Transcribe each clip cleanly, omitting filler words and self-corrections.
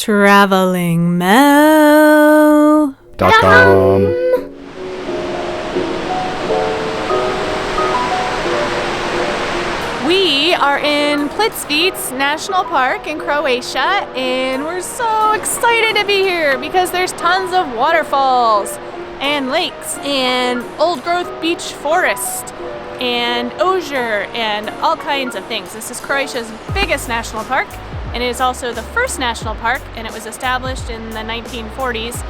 TravelingMel.com. We are in Plitvice National Park in Croatia, and we're so excited to be here because there's tons of waterfalls and lakes and old growth beech forest and osier and all kinds of things. This is Croatia's biggest national park, and it is also the first national park, and it was established in the 1940s.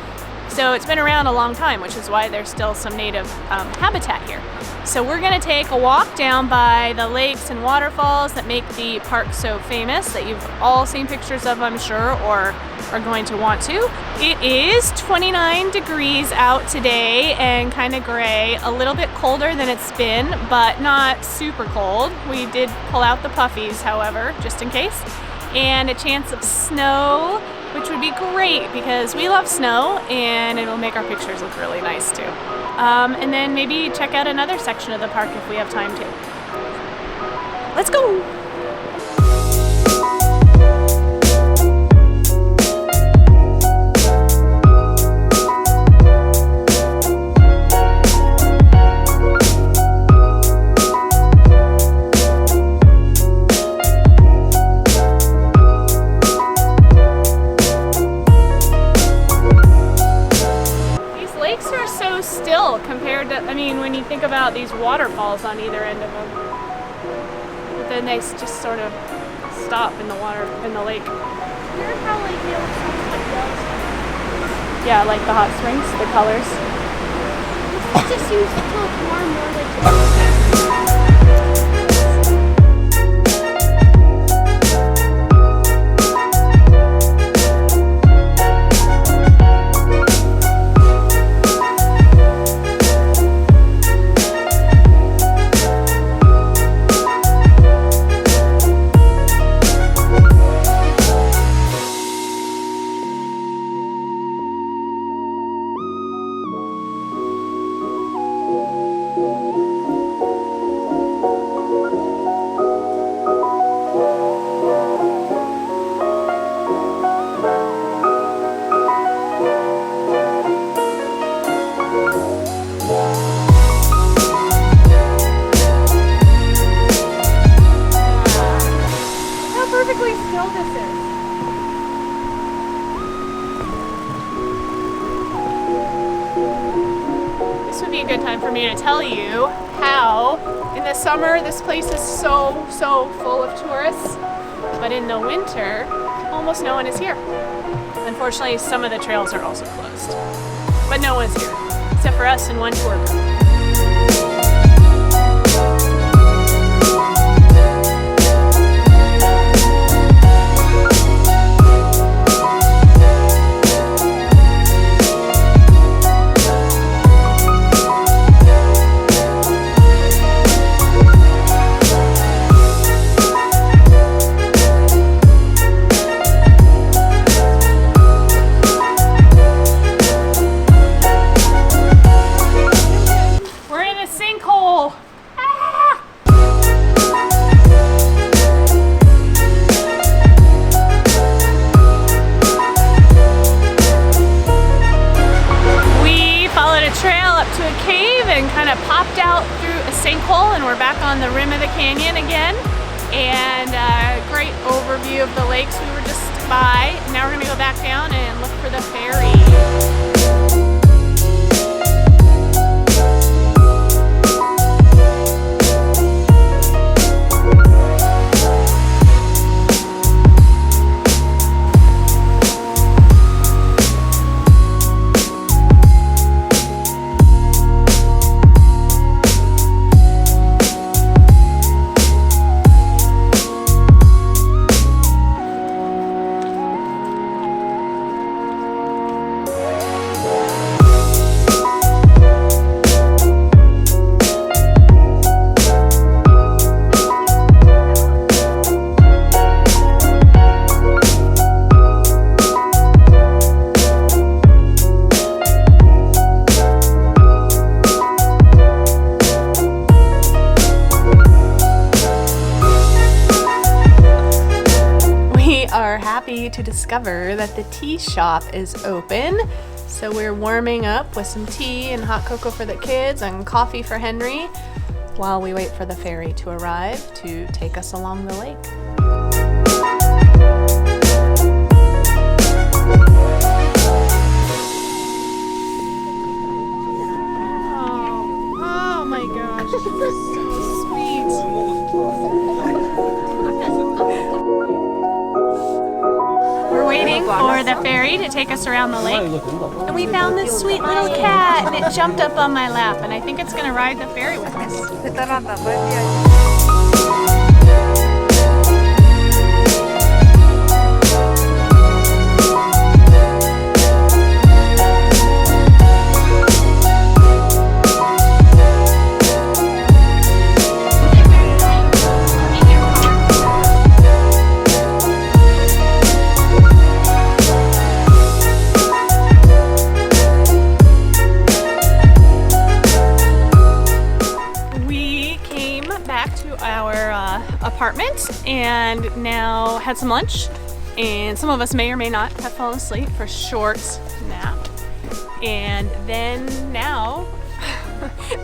So it's been around a long time, which is why there's still some native habitat here. So we're gonna take a walk down by the lakes and waterfalls that make the park so famous, that you've all seen pictures of, I'm sure, or are going to want to. It is 29 degrees out today and kind of gray, a little bit colder than it's been, but not super cold. We did pull out the puffies, however, just in case. And a chance of snow, which would be great because we love snow and it'll make our pictures look really nice too. And then maybe check out another section of the park if we have time to. Let's go! When you think about these waterfalls on either end of them, but then they just sort of stop in the water, in the lake. Here's how like they look like Yellowstone. Yeah, like the hot springs, the colors. It just seems to look more and more like for me to tell you how in the summer this place is so full of tourists, but in the winter almost no one is here. Unfortunately, some of the trails are also closed, but no one's here except for us and one tour group. Popped out through a sinkhole, and we're back on the rim of the canyon again, and a great overview of the lakes we were just by. Now we're going to go back down and look for the ferry. happy to discover that the tea shop is open. So we're warming up with some tea and hot cocoa for the kids and coffee for Henry while we wait for the ferry to arrive to take us along the lake. Oh my gosh, so sweet. We're waiting for the ferry to take us around the lake, and we found this sweet little cat, and it jumped up on my lap, and I think it's gonna ride the ferry with us. Apartment and now had some lunch, and some of us may or may not have fallen asleep for a short nap, and then now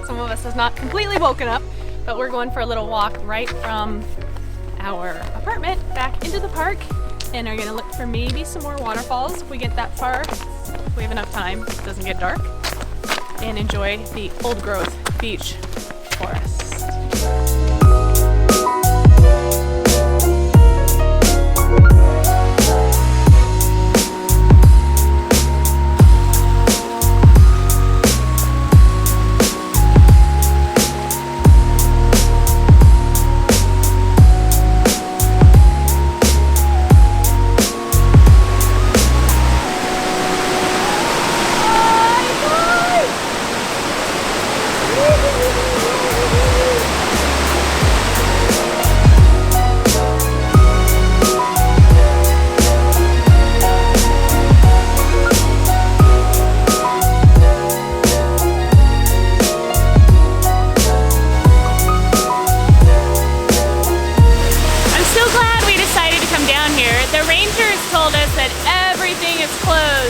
some of us has not completely woken up, but we're going for a little walk right from our apartment back into the park and are going to look for maybe some more waterfalls if we get that far, if we have enough time, it doesn't get dark, and enjoy the old growth beech forest.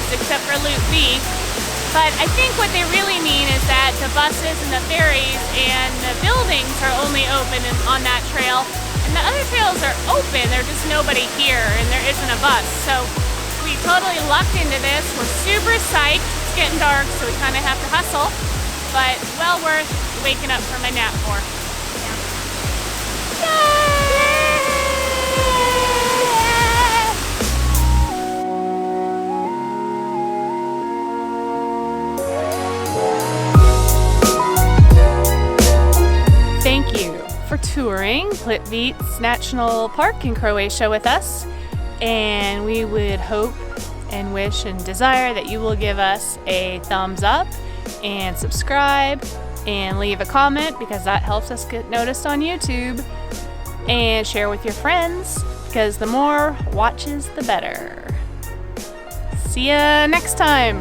Except for Loop B, but I think what they really mean is that the buses and the ferries and the buildings are only open on that trail, and the other trails are open, there's just nobody here and there isn't a bus. So we totally lucked into this. We're super psyched. It's getting dark, so we kind of have to hustle, but well worth waking up from my nap for. Thank you for touring Plitvice National Park in Croatia with us, and we would hope and wish and desire that you will give us a thumbs up and subscribe and leave a comment, because that helps us get noticed on YouTube, and share with your friends, because the more watches the better. See ya next time.